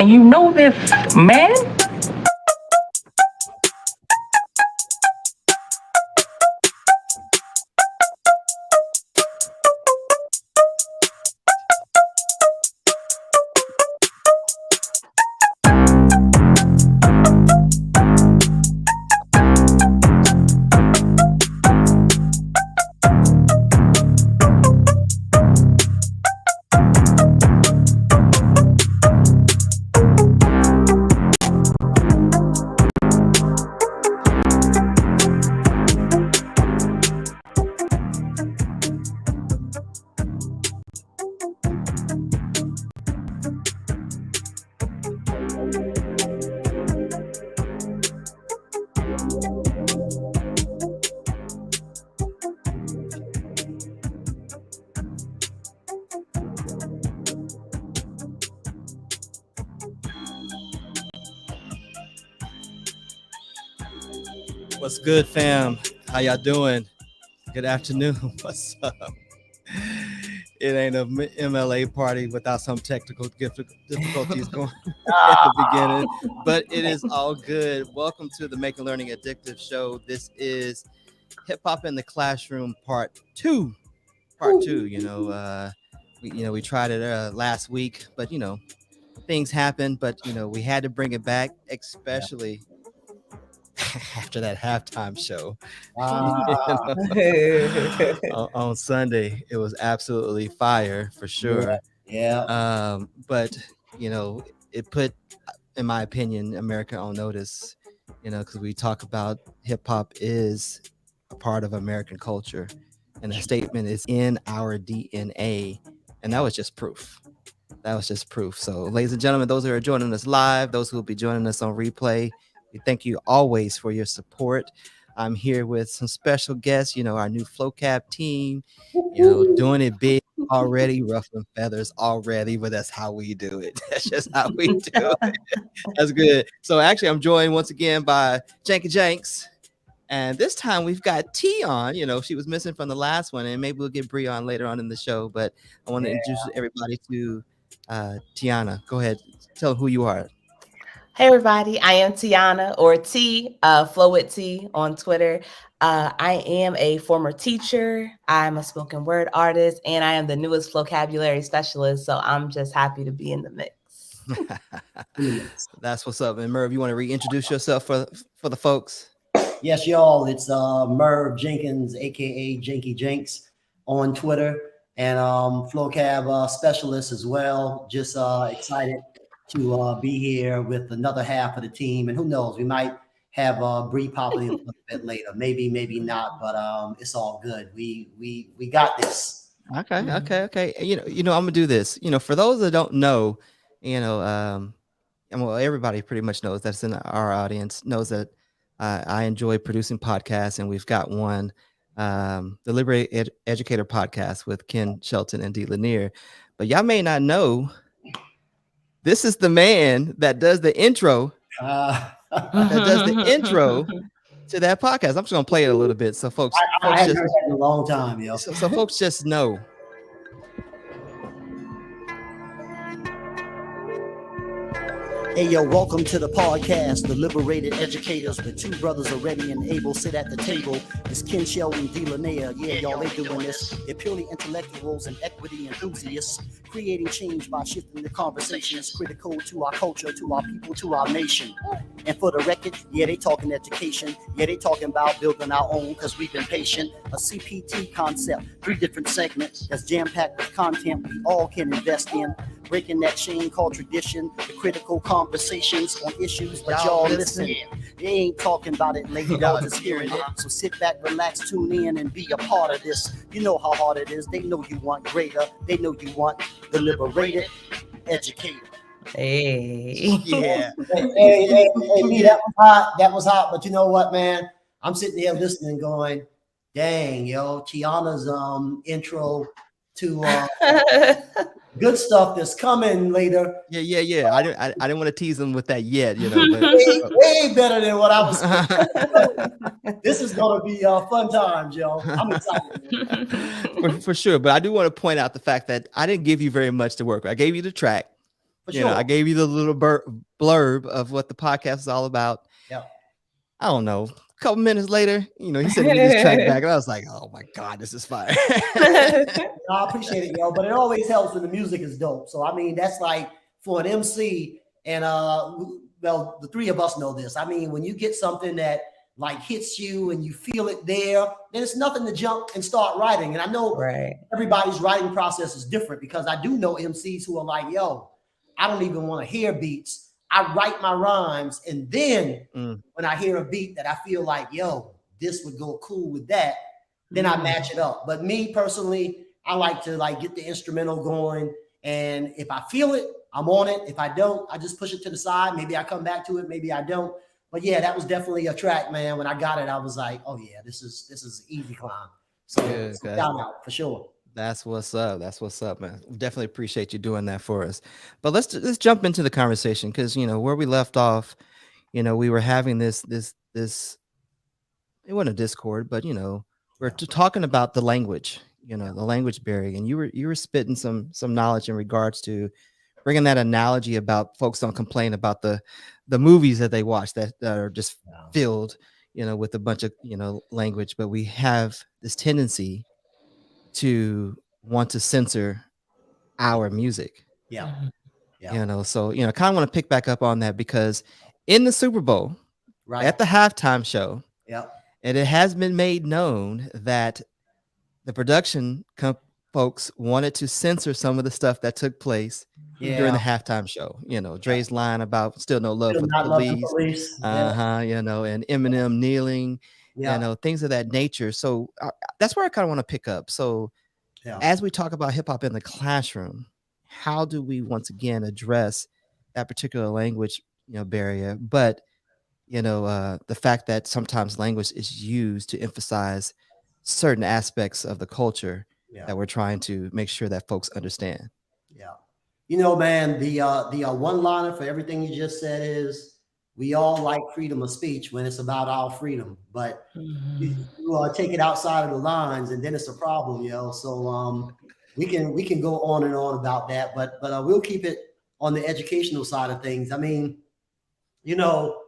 and you know this, man. What's good, fam? How y'all doing? Good afternoon. What's up? It ain't a MLA party without some technical difficulties going at the beginning, but it is all good. Welcome to the Make and Learning Addictive Show. This is Hip Hop in the Classroom Part 2. Part 2. We tried it last week, but things happened. But we had to bring it back, especially after that halftime show on Sunday. It was absolutely fire for sure. But it put, in my opinion, America on notice, because we talk about hip hop is a part of American culture, and the statement is in our DNA, and that was just proof. So, ladies and gentlemen, those who are joining us live, those who will be joining us on replay, we thank you always for your support. I'm here with some special guests, our new FlowCab team, doing it big already, ruffling feathers already, but that's how we do it. That's just how we do it. That's good. So actually, I'm joined once again by Janks. And this time we've got T on. She was missing from the last one, and maybe we'll get Bree on later on in the show. But I want to introduce everybody to TeAna. Go ahead. Tell them who you are. Hey everybody, I am TeAna, or T, Flow with T on Twitter. I am a former teacher. I'm a spoken word artist, and I am the newest vocabulary specialist. So I'm just happy to be in the mix. That's what's up. And Merve, you want to reintroduce yourself for the folks? Yes, y'all. It's Merve Jenkins, aka Janky Jenks, on Twitter, and FlowCab specialist as well. Just excited to be here with another half of the team, and who knows, we might have Bree popping in a little bit later, maybe not, but it's all good. We got this. Okay. I'm gonna do this. For those that don't know, and well, everybody pretty much knows that's in our audience knows that I enjoy producing podcasts, and we've got one, the Liberated Educator podcast with Ken Shelton and Dee Lanier. But y'all may not know, this is the man that does the intro. To that podcast. I'm just gonna play it a little bit, so folks. I haven't heard that in a long time, yo. So folks just know. Hey, yo, welcome to the podcast, The Liberated Educators, where two brothers are ready and able sit at the table. It's Ken Sheldon, Dee Lanier. Yeah, y'all, they doing this. They're purely intellectuals and equity enthusiasts, creating change by shifting the conversations critical to our culture, to our people, to our nation. And for the record, yeah, they talking education. Yeah, they talking about building our own, because we've been patient. A CPT concept, 3 different segments that's jam-packed with content we all can invest in. Breaking that chain called tradition, the critical conversations on issues, but y'all listen. They ain't talking about it later, y'all just hearing it. So sit back, relax, tune in, and be a part of this. You know how hard it is. They know you want greater. They know you want the liberated educator. Hey. Yeah. Hey, that was hot. That was hot. But you know what, man? I'm sitting here listening going, dang, yo, TeAna's intro to good stuff that's coming later. Yeah. I didn't want to tease them with that yet, but way better than what I was thinking. This is gonna be fun times, yo. I'm excited. for sure. But I do want to point out the fact that I didn't give you very much to work with. I gave you the track, For You know, I sure. gave you the little blurb of what the podcast is all about. Yeah. I don't know. A couple minutes later, you know, he sent me this track back, and I was like, "Oh my god, this is fire!" I appreciate it, yo. But it always helps when the music is dope. So I mean, that's like for an MC, and well, the three of us know this. I mean, when you get something that like hits you and you feel it there, then it's nothing to jump and start writing. And I know everybody's writing process is different, because I do know MCs who are like, yo, I don't even want to hear beats. I write my rhymes, and then when I hear a beat that I feel like, yo, this would go cool with that, then I match it up. But me personally, I like to like get the instrumental going, and if I feel it, I'm on it. If I don't, I just push it to the side. Maybe I come back to it, maybe I don't. But yeah, that was definitely a track, man. When I got it, I was like, oh yeah, this is easy climb. So shout out for sure. That's what's up. That's what's up, man. Definitely appreciate you doing that for us. But let's jump into the conversation, because you know where we left off. You know, we were having this. It wasn't a discord, but you know, we're talking about the language. You know, the language barrier, and you were spitting some knowledge in regards to bringing that analogy about folks don't complain about the movies that they watch that are just filled, you know, with a bunch of, you know, language, but we have this tendency to want to censor our music. Yeah. You know, so you know, kind of want to pick back up on that, because in the Super Bowl, right at the halftime show, and it has been made known that the production folks wanted to censor some of the stuff that took place during the halftime show. You know, Dre's line about still no love for the police. You know, and Eminem kneeling, you know, things of that nature. So that's where I kind of want to pick up. So as we talk about hip hop in the classroom, how do we once again address that particular language, you know, barrier? But you know, the fact that sometimes language is used to emphasize certain aspects of the culture that we're trying to make sure that folks understand. You know, man, the one liner for everything you just said is, we all like freedom of speech when it's about our freedom, but you take it outside of the lines, and then it's a problem, yo. So we can go on and on about that, but we'll keep it on the educational side of things. I mean, you know,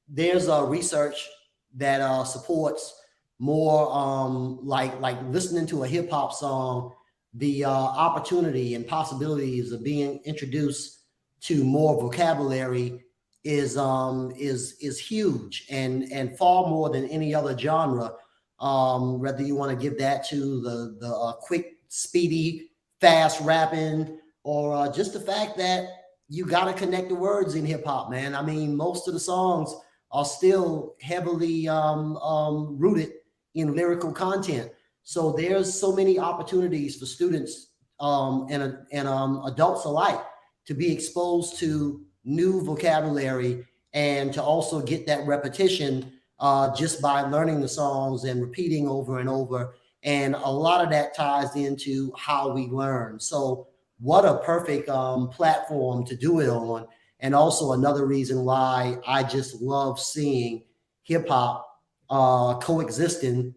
there's a research that supports more like listening to a hip hop song, the opportunity and possibilities of being introduced to more vocabulary is huge, and far more than any other genre. Whether you want to give that to the quick, speedy, fast rapping, or just the fact that you got to connect the words in hip hop, man. I mean, most of the songs are still heavily rooted in lyrical content. So there's so many opportunities for students and adults alike to be exposed to new vocabulary, and to also get that repetition just by learning the songs and repeating over and over. And a lot of that ties into how we learn. So what a perfect platform to do it on. And also another reason why I just love seeing hip hop coexisting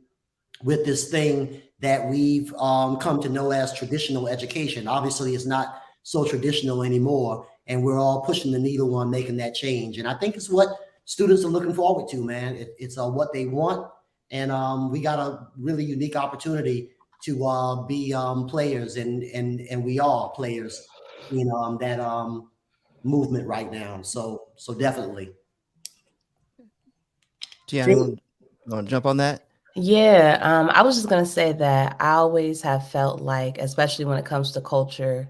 with this thing that we've come to know as traditional education. Obviously, it's not so traditional anymore, and we're all pushing the needle on making that change. And I think it's what students are looking forward to, man. It's what they want, and we got a really unique opportunity to be players, and we are players in that movement right now. So definitely. TeAna, you want to jump on that? Yeah, I was just gonna say that I always have felt like, especially when it comes to culture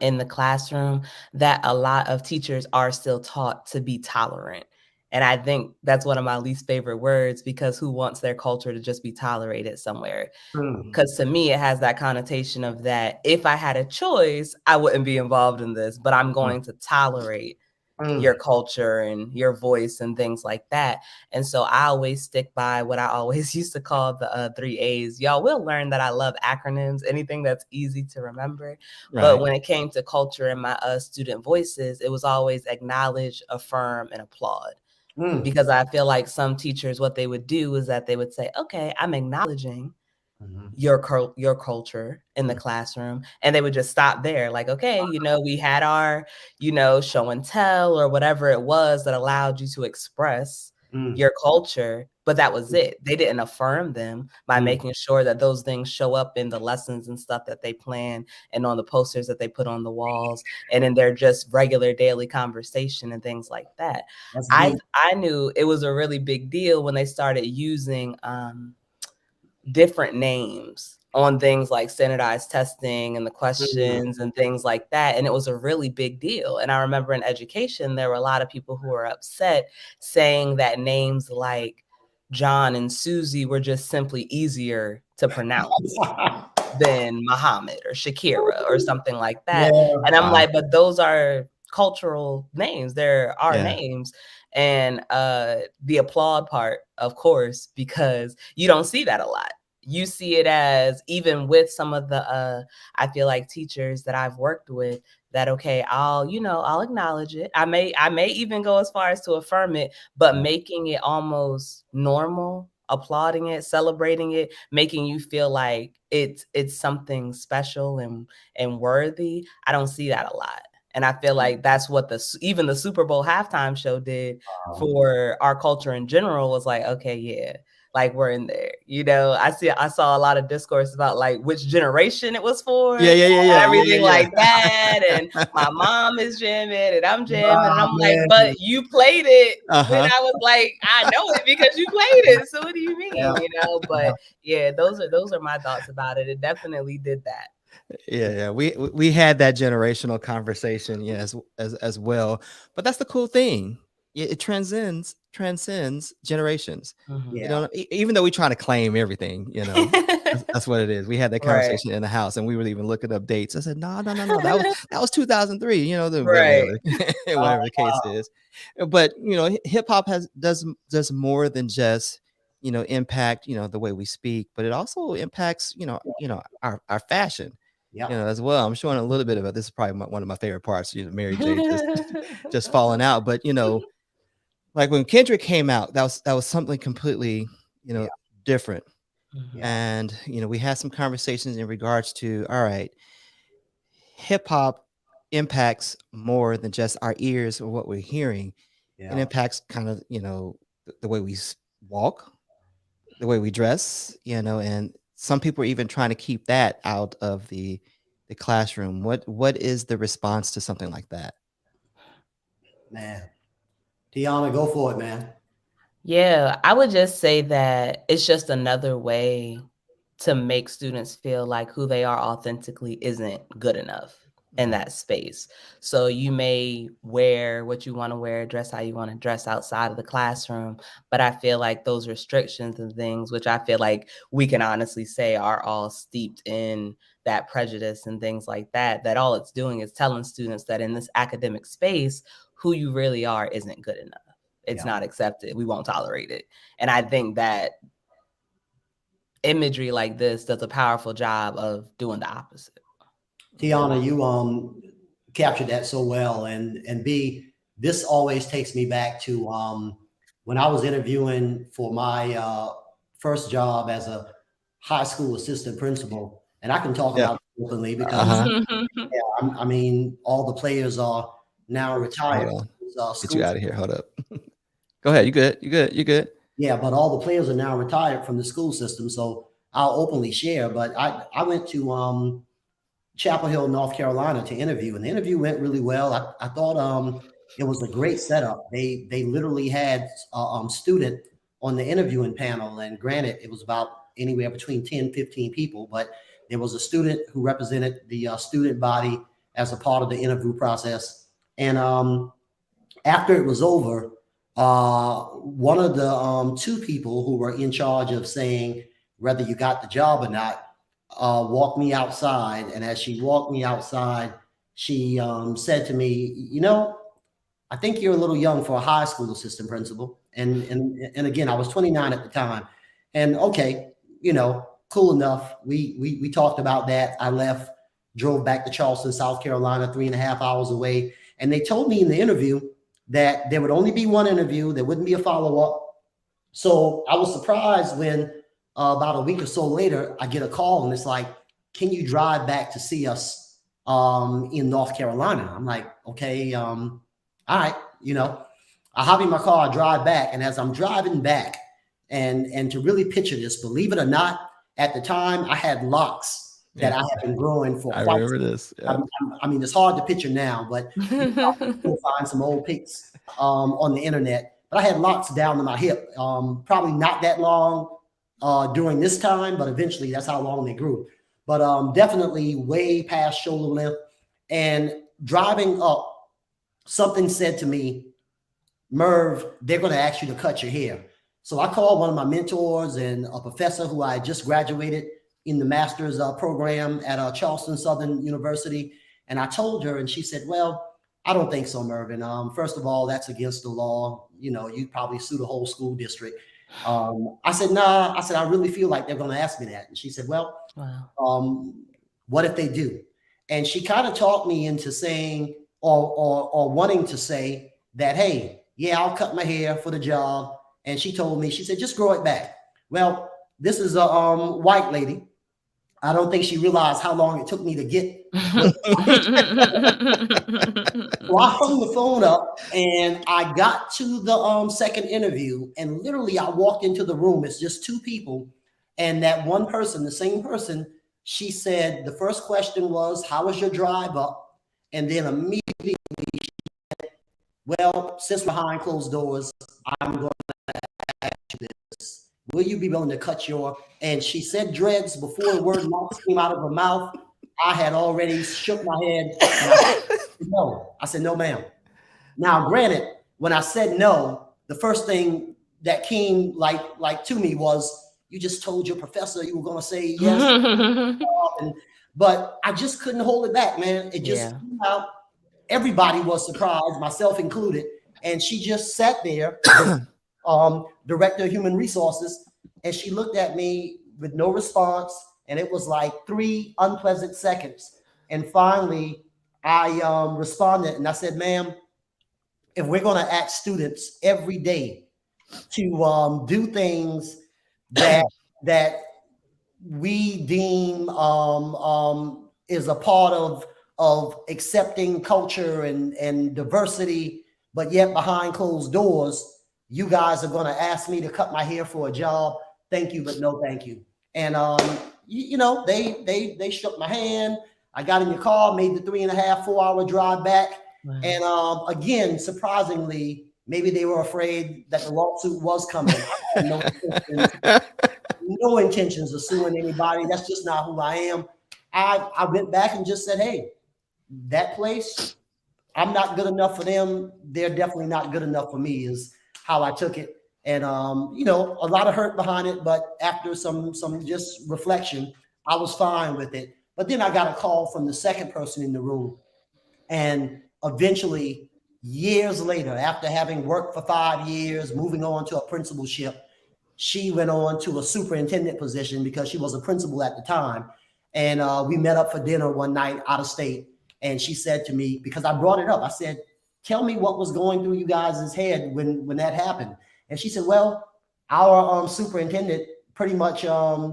in the classroom, that a lot of teachers are still taught to be tolerant. And I think that's one of my least favorite words, because who wants their culture to just be tolerated somewhere? Because to me, it has that connotation of that if I had a choice, I wouldn't be involved in this, but I'm going to tolerate your culture and your voice and things like that. And so I always stick by what I always used to call the 3 A's. Y'all will learn that I love acronyms, anything that's easy to remember. Right. But when it came to culture and my student voices, it was always acknowledge, affirm, and applaud. Because I feel like some teachers, what they would do is that they would say, okay, I'm acknowledging your culture in the classroom, and they would just stop there. Like, okay, we had our, show and tell or whatever it was that allowed you to express your culture, but that was it. They didn't affirm them by making sure that those things show up in the lessons and stuff that they plan and on the posters that they put on the walls and in their just regular daily conversation and things like that. I knew it was a really big deal when they started using different names on things like standardized testing and the questions and things like that. And it was a really big deal. And I remember in education, there were a lot of people who were upset saying that names like John and Susie were just simply easier to pronounce than Muhammad or Shakira or something like that. And I'm like, but those are cultural names. There are names. And the applaud part, of course, because you don't see that a lot. You see it as, even with some of the I feel like teachers that I've worked with, that okay, I'll acknowledge it. I may even go as far as to affirm it, but making it almost normal, applauding it, celebrating it, making you feel like it's something special and worthy. I don't see that a lot. And I feel like that's what even the Super Bowl halftime show did for our culture in general, was like, okay, yeah, like we're in there. I saw a lot of discourse about like which generation it was for. Everything like that. And my mom is jamming and I'm jamming. And I'm like, but you played it when I was like, I know it because you played it. So what do you mean? But yeah, those are my thoughts about it. It definitely did that. Yeah. We had that generational conversation, as well. But that's the cool thing. It transcends generations. Even though we're trying to claim everything, that's what it is. We had that conversation in the house, and we were even looking up dates. I said, no, that was 2003. Whatever the case is. But hip hop does more than just impact the way we speak, but it also impacts our fashion. As well. I'm showing a little bit about this. Is probably one of my favorite parts. Mary J just falling out, but like when Kendrick came out, that was something completely different. And we had some conversations in regards to, all right, hip hop impacts more than just our ears or what we're hearing. It impacts kind of the way we walk, the way we dress, and some people are even trying to keep that out of the classroom. What is the response to something like that? Man, TeAna, go for it, man. Yeah, I would just say that it's just another way to make students feel like who they are authentically isn't good enough in that space. So you may wear what you want to wear, dress how you want to dress outside of the classroom. But I feel like those restrictions and things, which I feel like we can honestly say are all steeped in that prejudice and things like that, that all it's doing is telling students that in this academic space, who you really are isn't good enough. It's not accepted. We won't tolerate it. And I think that imagery like this does a powerful job of doing the opposite. TeAna, you captured that so well, and B, this always takes me back to when I was interviewing for my first job as a high school assistant principal, and I can talk about it openly because I mean all the players are now retired. Get you out of here. Hold up. Go ahead. You good. Yeah, but all the players are now retired from the school system, so I'll openly share. But I went to Chapel Hill, North Carolina to interview, and the interview went really well. I thought it was a great setup. They literally had a student on the interviewing panel, and granted, it was about anywhere between 10, 15 people, but there was a student who represented the student body as a part of the interview process. And after it was over, one of the two people who were in charge of saying whether you got the job or not walked me outside. And as she walked me outside, she said to me, I think you're a little young for a high school assistant principal. And again, I was 29 at the time. And okay, cool enough. We talked about that. I left, drove back to Charleston, South Carolina, 3.5 hours away. And they told me in the interview that there would only be one interview. There wouldn't be a follow-up. So I was surprised when about a week or so later, I get a call and it's like, can you drive back to see us in North Carolina? I'm like, okay, all right, you know, I hop in my car, I drive back, and as I'm driving back, and to really picture this, believe it or not, at the time I had locks that I had been growing for I quite remember this. Yeah. I mean, it's hard to picture now, but you can find some old pics on the internet. But I had locks down to my hip, probably not that long during this time, but eventually that's how long they grew. But definitely way past shoulder length. And driving up, something said to me, Merv, they're going to ask you to cut your hair. So I called one of my mentors and a professor who I just graduated in the master's program at Charleston Southern University. And I told her, and she said, well, I don't think so, Mervin. First of all, that's against the law. You know, you'd probably sue the whole school district. I said, nah. I said, I really feel like they're going to ask me that. And she said, well, what if they do? And she kind of talked me into saying, or wanting to say that, hey, yeah, I'll cut my hair for the job. And she told me, she said, just grow it back. Well, this is a white lady. I don't think she realized how long it took me to get. So I hung the phone up and I got to the second interview, and literally I walked into the room. It's just two people. And that one person, the same person, she said, the first question was, how was your drive up? And then immediately she said, well, since behind closed doors, I'm going to ask you this. Will you be willing to cut your, and she said dreads before the word came out of her mouth. I had already shook my head. And I said, no. I said, no, ma'am. Now, granted, when I said no, the first thing that came like to me was, you just told your professor you were going to say yes. But I just couldn't hold it back, man. It just came out. Everybody was surprised, myself included. And she just sat there, director of human resources, and she looked at me with no response. And it was like 3 unpleasant seconds. And finally, I responded and I said, ma'am, if we're going to ask students every day to do things that we deem is a part of accepting culture and diversity, but yet behind closed doors, you guys are going to ask me to cut my hair for a job. Thank you, but no thank you. And you know, they shook my hand. I got in the car, made the 3.5, 4 hour drive back. Wow. And again, surprisingly, maybe they were afraid that the lawsuit was coming. I had no intentions of suing anybody. That's just not who I am. I went back and just said, hey, that place, I'm not good enough for them. They're definitely not good enough for me, is how I took it. And, you know, a lot of hurt behind it, but after some just reflection, I was fine with it. But then I got a call from the second person in the room. And eventually, years later, after having worked for 5 years, moving on to a principalship, she went on to a superintendent position because she was a principal at the time. And we met up for dinner one night out of state. And she said to me, because I brought it up, I said, tell me what was going through you guys' head when that happened. And she said, well, our superintendent pretty much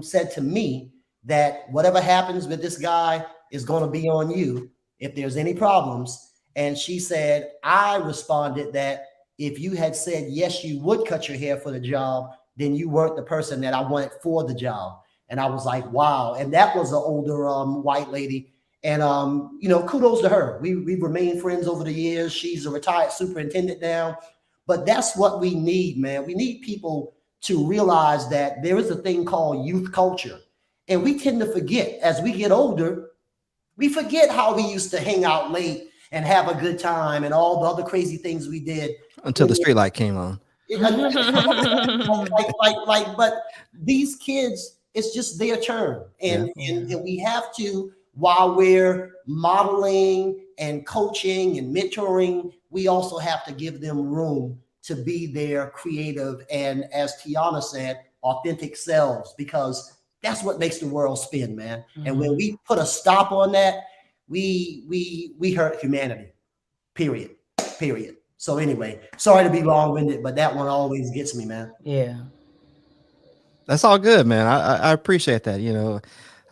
said to me that whatever happens with this guy is going to be on you if there's any problems. And she said, I responded that if you had said, yes, you would cut your hair for the job, then you weren't the person that I wanted for the job. And I was like, wow. And that was an older white lady. And, you know, kudos to her. We've remained friends over the years. She's a retired superintendent now. But that's what we need, man. We need people to realize that there is a thing called youth culture. And we tend to forget as we get older, we forget how we used to hang out late and have a good time and all the other crazy things we did. Until the street light came on. But these kids, it's just their turn. And we have to, while we're modeling and coaching and mentoring, we also have to give them room to be their creative and, as TeAna said, authentic selves, because that's what makes the world spin, man. Mm-hmm. And when we put a stop on that, we hurt humanity, period. So anyway, sorry to be long-winded, but that one always gets me, man. Yeah. That's all good, man. I appreciate that.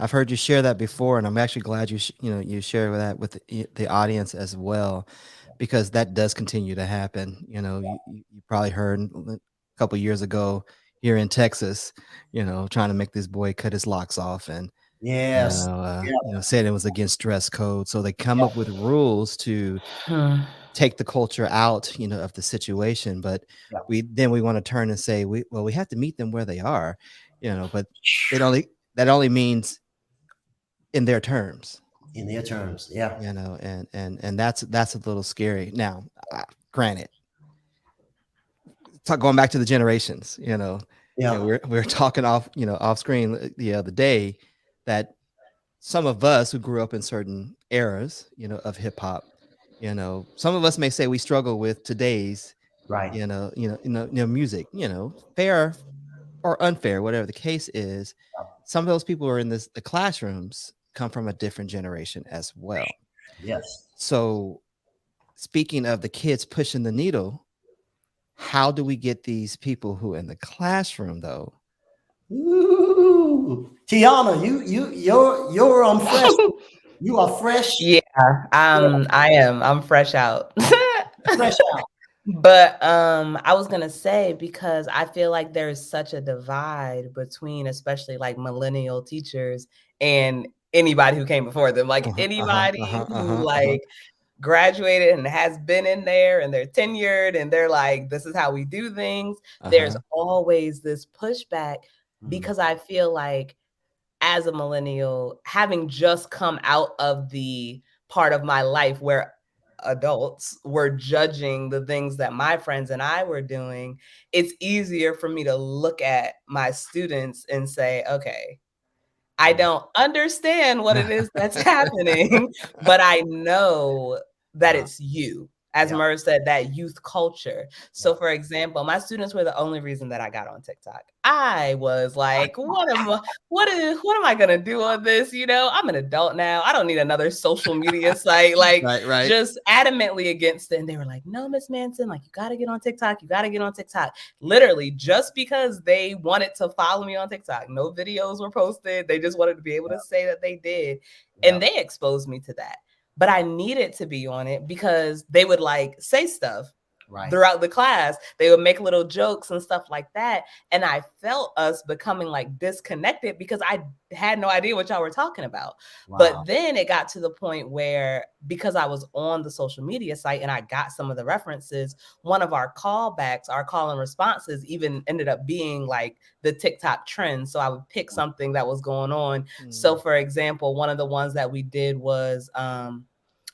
I've heard you share that before, and I'm actually glad you share that with the audience as well, because that does continue to happen. You probably heard a couple years ago here in Texas, trying to make this boy cut his locks off, and Yes. said it was against dress code. So they come up with rules to take the culture out, of the situation. But Yeah. we want to turn and say, we have to meet them where they are, but that only means in their terms. In their terms, yeah. And that's a little scary. Now, granted, going back to the generations, we're talking off screen the other day that some of us who grew up in certain eras, of hip hop, some of us may say we struggle with today's, Right. Music, fair or unfair, whatever the case is. Some of those people who are in the classrooms come from a different generation as well. Yes. So speaking of the kids pushing the needle, how do we get these people who are in the classroom though? Ooh. TeAna, you're fresh. You are fresh. Yeah, I am. I'm fresh out. Fresh out. But I was gonna say, because I feel like there's such a divide between, especially like millennial teachers and anybody who came before them, like anybody who like graduated and has been in there and they're tenured and they're like, this is how we do things. There's always this pushback because I feel like as a millennial, having just come out of the part of my life where adults were judging the things that my friends and I were doing, it's easier for me to look at my students and say, okay, I don't understand what it is that's happening, but I know that it's you. As Merve said, that youth culture. So for example, my students were the only reason that I got on TikTok. I was like, what am I gonna do on this? I'm an adult now. I don't need another social media site. Like right. Just adamantly against it. And they were like, no, Miss Manson, like you gotta get on TikTok. You gotta get on TikTok. Literally, just because they wanted to follow me on TikTok. No videos were posted. They just wanted to be able to say that they did. And they exposed me to that. But I needed to be on it because they would like say stuff throughout the class. They would make little jokes and stuff like that. And I felt us becoming like disconnected because I had no idea what y'all were talking about. Wow. But then it got to the point where, because I was on the social media site and I got some of the references, one of our callbacks, our call and responses even ended up being like the TikTok trends. So I would pick something that was going on. So for example, one of the ones that we did was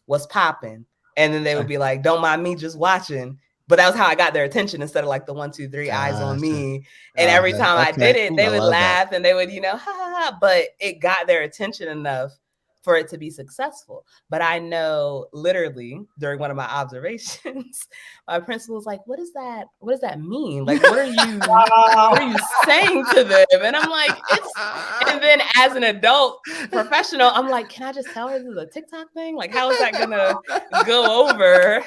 what's popping. And then they would be like, don't mind me just watching. But that was how I got their attention instead of like the 1, 2, 3 eyes on me. And every time I did it, they would laugh and they would, ha, ha, ha. But it got their attention enough for it to be successful. But I know literally during one of my observations, my principal was like, what does that mean? Like, what are you saying to them? And I'm like, and then as an adult professional, I'm like, can I just tell her this is a TikTok thing? Like, how is that gonna go over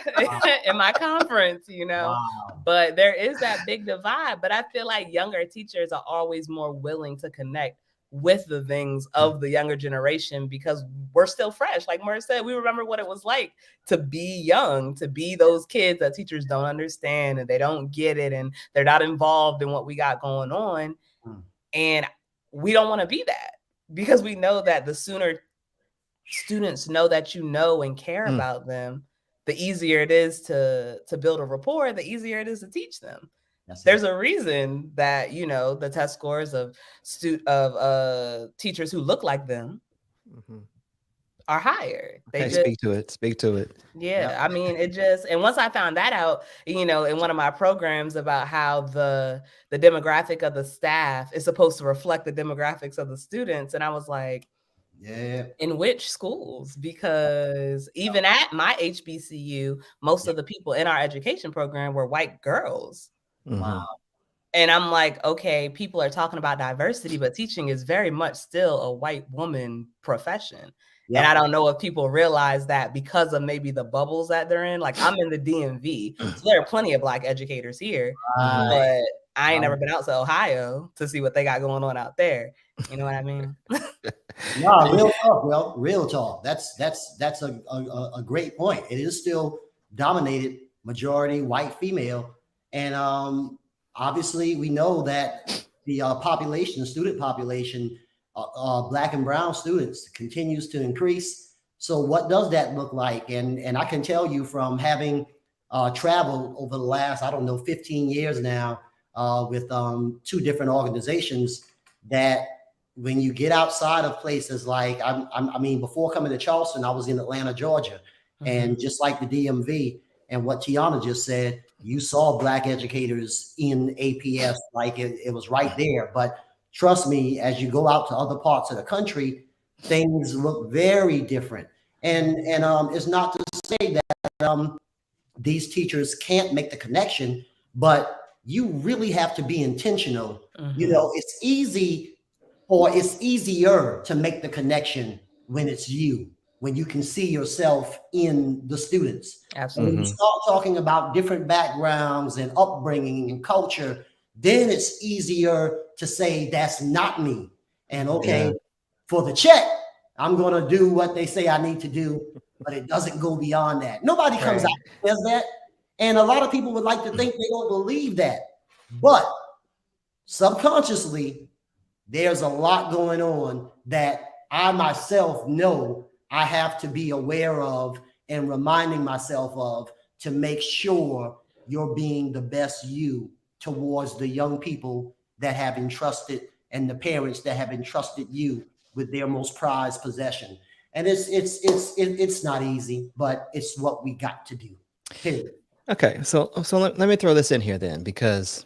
in my conference, Wow. But there is that big divide. But I feel like younger teachers are always more willing to connect with the things of the younger generation because we're still fresh. Like Merve said, we remember what it was like to be young, to be those kids that teachers don't understand and they don't get it and they're not involved in what we got going on. And we don't want to be that because we know that the sooner students know that you know and care about them, the easier it is to build a rapport, the easier it is to teach them. There's a reason that, the test scores of teachers who look like them are higher. They speak to it. Yeah. I mean, and once I found that out, in one of my programs about how the demographic of the staff is supposed to reflect the demographics of the students. And I was like, in which schools? Because even at my HBCU, most of the people in our education program were white girls. Wow. And I'm like, okay, people are talking about diversity, but teaching is very much still a white woman profession. And I don't know if people realize that because of maybe the bubbles that they're in. Like I'm in the DMV, so there are plenty of Black educators here, but I ain't never been out to Ohio to see what they got going on out there. You know what I mean? No, real talk, well, real talk. That's a great point. It is still dominated majority white female, and obviously we know that the student population, Black and brown students continues to increase. So what does that look like? And I can tell you from having traveled over the last, I don't know, 15 years now with 2 different organizations, that when you get outside of places like, I mean, before coming to Charleston, I was in Atlanta, Georgia, and just like the DMV, and what TeAna just said, you saw Black educators in APS, like it was right there. But trust me, as you go out to other parts of the country, things look very different. And it's not to say that these teachers can't make the connection, but you really have to be intentional. You know, it's easy, or it's easier to make the connection when it's you, when you can see yourself in the students. Absolutely. When you start talking about different backgrounds and upbringing and culture, then it's easier to say that's not me. And okay, for the check, I'm going to do what they say I need to do, but it doesn't go beyond that. Nobody comes out and says that. And a lot of people would like to think they don't believe that. But subconsciously, there's a lot going on that I myself know I have to be aware of and reminding myself of, to make sure you're being the best you towards the young people that have entrusted, and the parents that have entrusted you with their most prized possession. And it's not easy, but it's what we got to do. Period. Okay, so let me throw this in here then, because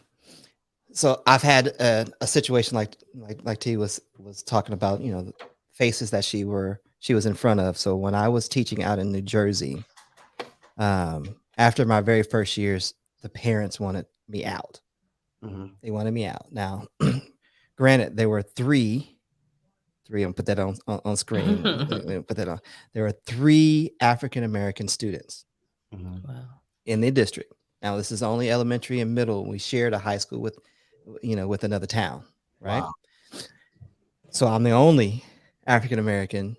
so I've had a situation like T was talking about, you know, the faces that she was in front of. So when I was teaching out in New Jersey, after my very first years, the parents wanted me out. They wanted me out. Now, granted, there were three. I'm put that on screen. Put that on. There were 3 African American students in the district. Now, this is only elementary and middle. We shared a high school with another town, right? Wow. So I'm the only African American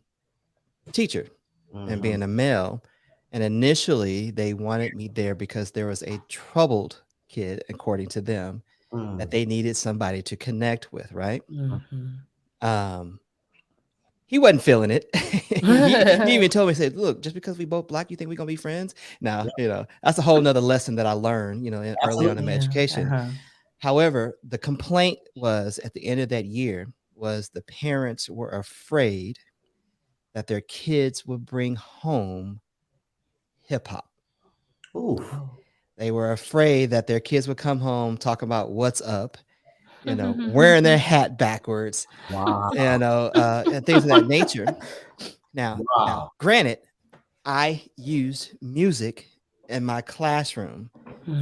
teacher, and being a male. And initially, they wanted me there because there was a troubled kid, according to them, that they needed somebody to connect with, right? He wasn't feeling it. he even told me, said, look, just because we both Black, you think we're going to be friends? Now, you know, that's a whole nother lesson that I learned, you know, early on in my education. However, the complaint was at the end of that year was the parents were afraid that their kids would bring home hip hop. They were afraid that their kids would come home, talk about what's up, you know, wearing their hat backwards, you know, and things of that nature. Now, granted, I used music in my classroom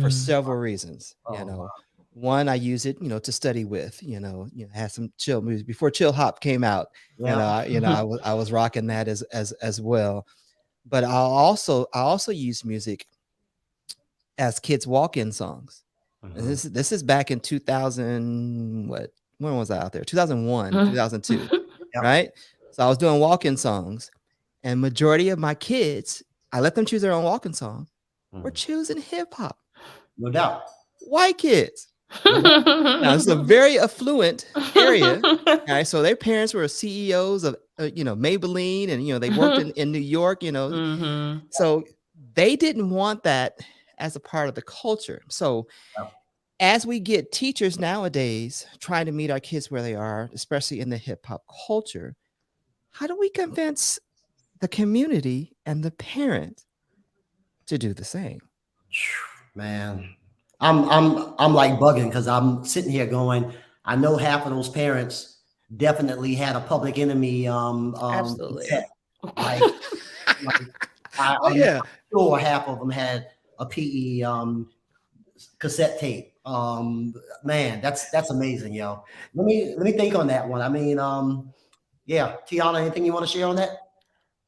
for several reasons. You know, one, I use it, you know, to study with. You know, had some chill music before chill hop came out. I was rocking that as well. But I also use music as kids walk-in songs. And this is back in 2000. When was I out there? 2001, 2002, right? So I was doing walk-in songs, and majority of my kids, I let them choose their own walk-in song. We're choosing hip hop. No doubt. White kids. Now it's a very affluent area. Right? So their parents were CEOs of Maybelline, and they worked in New York. So they didn't want that as a part of the culture. So as we get teachers nowadays trying to meet our kids where they are, especially in the hip hop culture, how do we convince the community and the parents to do the same? Man, I'm like bugging, because I'm sitting here going, I know half of those parents definitely had a Public Enemy Absolutely. I'm sure half of them had a PE cassette tape. Man, that's amazing, yo. Let me think on that one. I mean, TeAna, anything you want to share on that?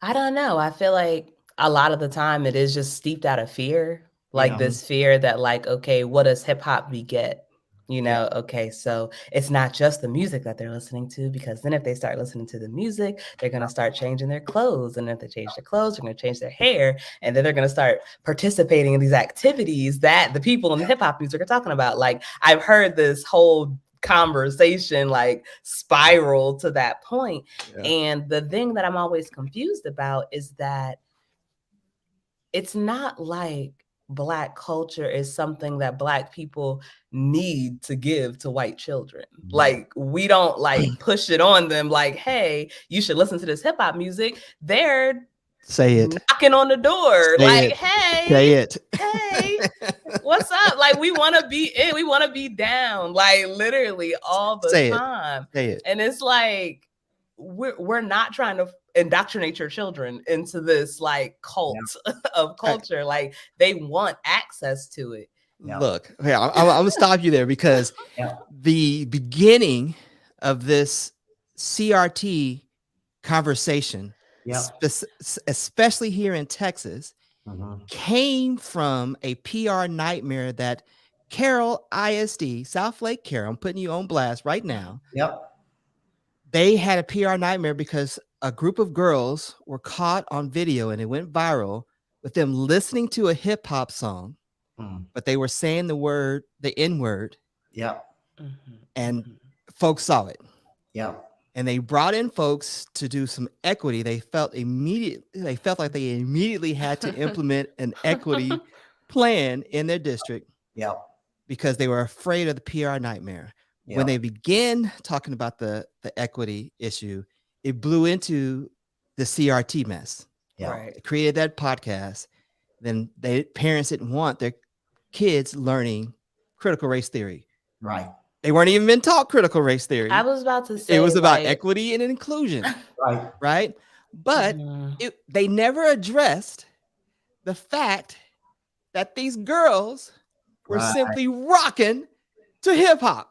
I don't know. I feel like a lot of the time it is just steeped out of fear, like this fear that, like, okay, what does hip hop beget? Okay, so it's not just the music that they're listening to, because then if they start listening to the music, they're going to start changing their clothes. And if they change their clothes, they're going to change their hair. And then they're going to start participating in these activities that the people in the hip hop music are talking about. Like, I've heard this whole conversation like spiral to that point. Yeah. And the thing that I'm always confused about is that it's not like Black culture is something that Black people need to give to white children. Like, we don't like push it on them like, hey, you should listen to this hip hop music. They're knocking on the door. Hey, what's up? Like, we want to be in, we want to be down, like literally all the time. And it's like, we're not trying to indoctrinate your children into this like cult of culture. Like, they want access to it. Look, I'm gonna stop you there, because the beginning of this CRT conversation, especially here in Texas, came from a PR nightmare that Carroll ISD, South Lake Carroll, I'm putting you on blast right now. They had a PR nightmare because a group of girls were caught on video and it went viral with them listening to a hip hop song, but they were saying the N-word. And folks saw it. And they brought in folks to do some equity. They felt like they immediately had to implement an equity plan in their district. Because they were afraid of the PR nightmare. When they began talking about the equity issue, it blew into the CRT mess. They created that podcast. Then parents didn't want their kids learning critical race theory. They weren't even been taught critical race theory. I was about to say it was about equity and inclusion. Right. But they never addressed the fact that these girls were simply rocking to hip hop.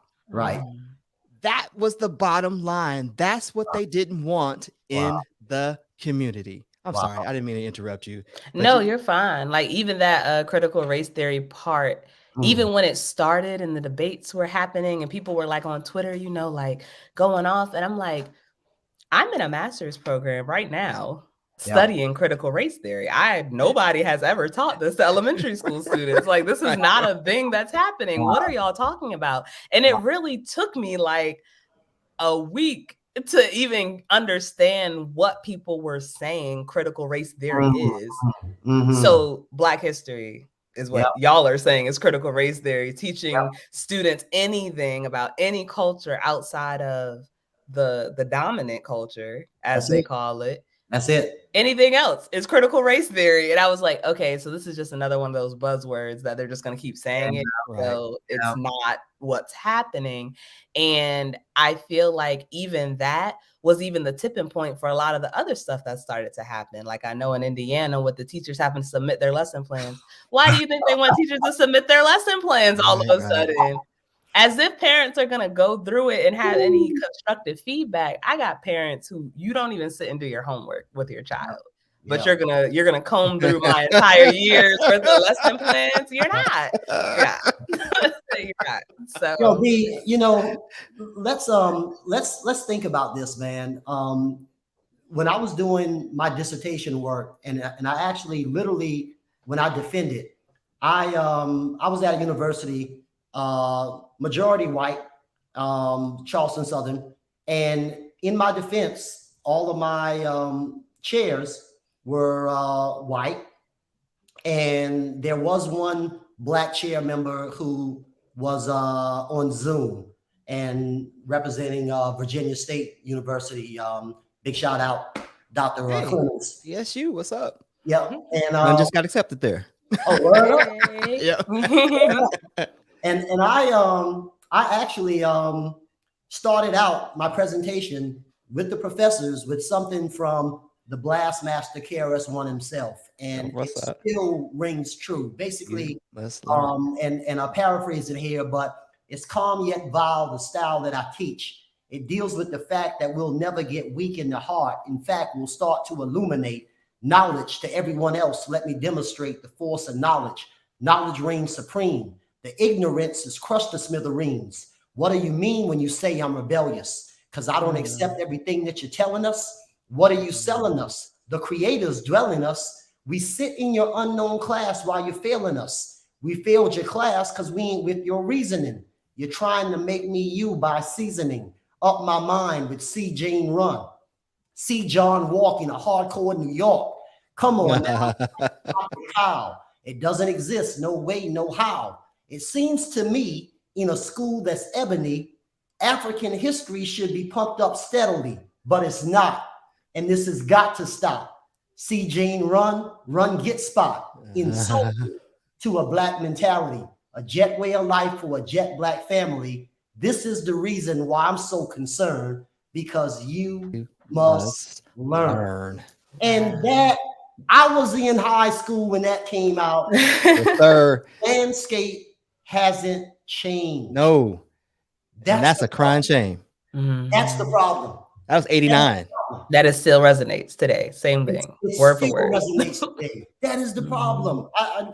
That was the bottom line. That's what they didn't want in the community. I'm sorry, I didn't mean to interrupt you. No, you're fine. Like, even that critical race theory part, even when it started and the debates were happening and people were like on Twitter, like going off. And I'm like, I'm in a master's program right now studying critical race theory. Nobody has ever taught this to elementary school students. Like, this is not a thing that's happening. What are y'all talking about? And it really took me like a week to even understand what people were saying critical race theory is. So Black history is what y'all are saying is critical race theory, teaching students anything about any culture outside of the dominant culture, as they call it. That's it. Anything else is critical race theory. And I was like, okay, so this is just another one of those buzzwords that they're just going to keep saying it. So it's not what's happening. And I feel like even that was even the tipping point for a lot of the other stuff that started to happen. Like, I know in Indiana, with the teachers having to submit their lesson plans. Why do you think they want teachers to submit their lesson plans all of a sudden? As if parents are going to go through it and have any constructive feedback. I got parents who you don't even sit and do your homework with your child, but you're gonna comb through my entire year's worth of lesson plans. You're not. You're not. So, let's think about this, man. When I was doing my dissertation work, and I actually literally, when I defended, I was at a university. Majority white, Charleston Southern. And in my defense, all of my chairs were white. And there was one Black chair member who was on Zoom and representing Virginia State University. Big shout out, Dr. Clemens. Yes, you. What's up? Yeah. And I just got accepted there. And I actually started out my presentation with the professors with something from the Blast Master KRS-One himself, and it still rings true. Basically, and I'll paraphrase it here, but it's calm yet vile, the style that I teach. It deals with the fact that we'll never get weak in the heart. In fact, we'll start to illuminate knowledge to everyone else. Let me demonstrate the force of knowledge. Knowledge reigns supreme. The ignorance is crushed to smithereens. What do you mean when you say I'm rebellious? Because I don't accept everything that you're telling us. What are you selling us? The creators dwell in us. We sit in your unknown class while you're failing us. We failed your class because we ain't with your reasoning. You're trying to make me you by seasoning up my mind with see Jane run. See John walk in a hardcore New York. Come on now. How? It doesn't exist. No way, no how. It seems to me in a school that's ebony, African history should be pumped up steadily, but it's not. And this has got to stop. See Jane run, get spot. Insult to a black mentality, a jet way of life for a jet black family. This is the reason why I'm so concerned, because you must learn. And that, I was in high school when that came out. Yes, sir. Landscape hasn't changed. No. That's a crying shame. That's the problem. That was 89. That it still resonates today. Same thing. It word for still word. resonates today. That is the problem.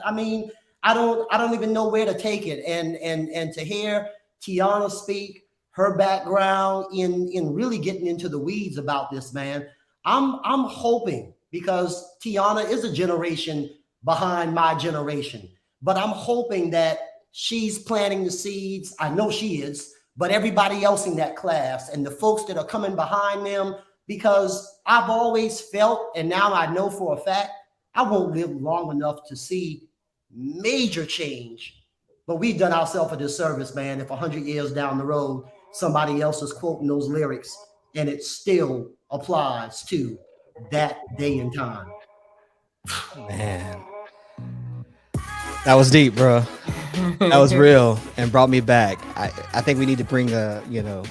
I mean, I don't even know where to take it. And to hear TeAna speak, her background in really getting into the weeds about this, man, I'm hoping, because TeAna is a generation behind my generation, but I'm hoping that she's planting the seeds. I know she is, but everybody else in that class and the folks that are coming behind them, because I've always felt, and now I know for a fact, I won't live long enough to see major change. But we've done ourselves a disservice, man, if 100 years down the road, somebody else is quoting those lyrics and it still applies to that day and time. Man, that was deep, bro. That was real and brought me back. I think we need to bring the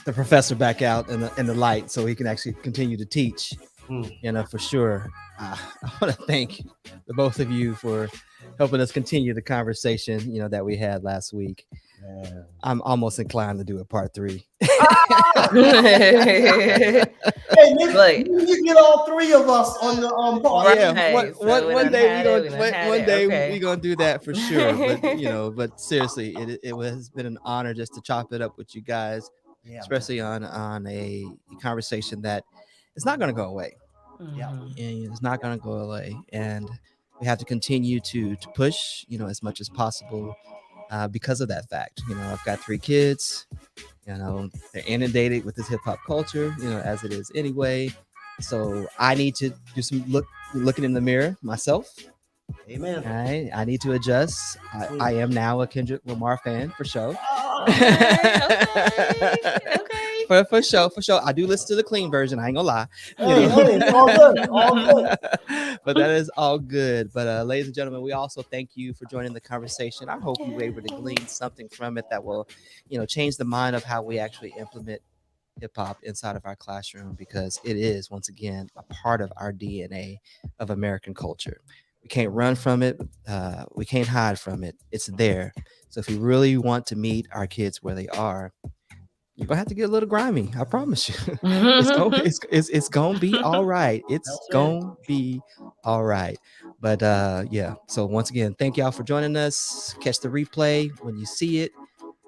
professor back out in the light so he can actually continue to teach. For sure. I want to thank the both of you for helping us continue the conversation, that we had last week. Yeah. I'm almost inclined to do a part 3. Hey, you get all 3 of us on the part. Yeah, one day we're gonna do that for sure. But but seriously, it has been an honor just to chop it up with you guys, especially on a conversation that it's not gonna go away. Yeah, and it's not gonna go away, and we have to continue to push, as much as possible. Because of that fact, I've got 3 kids, they're inundated with this hip hop culture, as it is anyway. So I need to do some looking in the mirror myself. Amen. I need to adjust. I am now a Kendrick Lamar fan for sure. Okay. For sure. I do listen to the clean version. I ain't gonna lie. All good. But that is all good. But ladies and gentlemen, we also thank you for joining the conversation. I hope you were able to glean something from it that will, change the mind of how we actually implement hip hop inside of our classroom, because it is, once again, a part of our DNA of American culture. We can't run from it. We can't hide from it. It's there. So if you really want to meet our kids where they are, you're gonna have to get a little grimy. I promise you. It's gonna be all right. It's gonna be all right. But so once again, thank y'all for joining us. Catch the replay when you see it.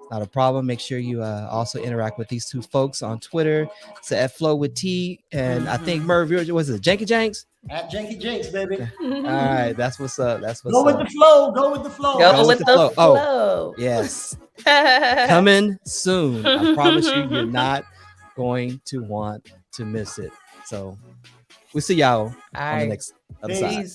Not a problem. Make sure you also interact with these 2 folks on Twitter. It's at Flow with T, and I think Merve, was it Janky Janks? At Janky Janks, baby. All right, that's what's up. Go with the flow. Go with the flow. Go with the flow. Oh, yes. Coming soon. I promise you're not going to want to miss it. So we'll see y'all on the next other side.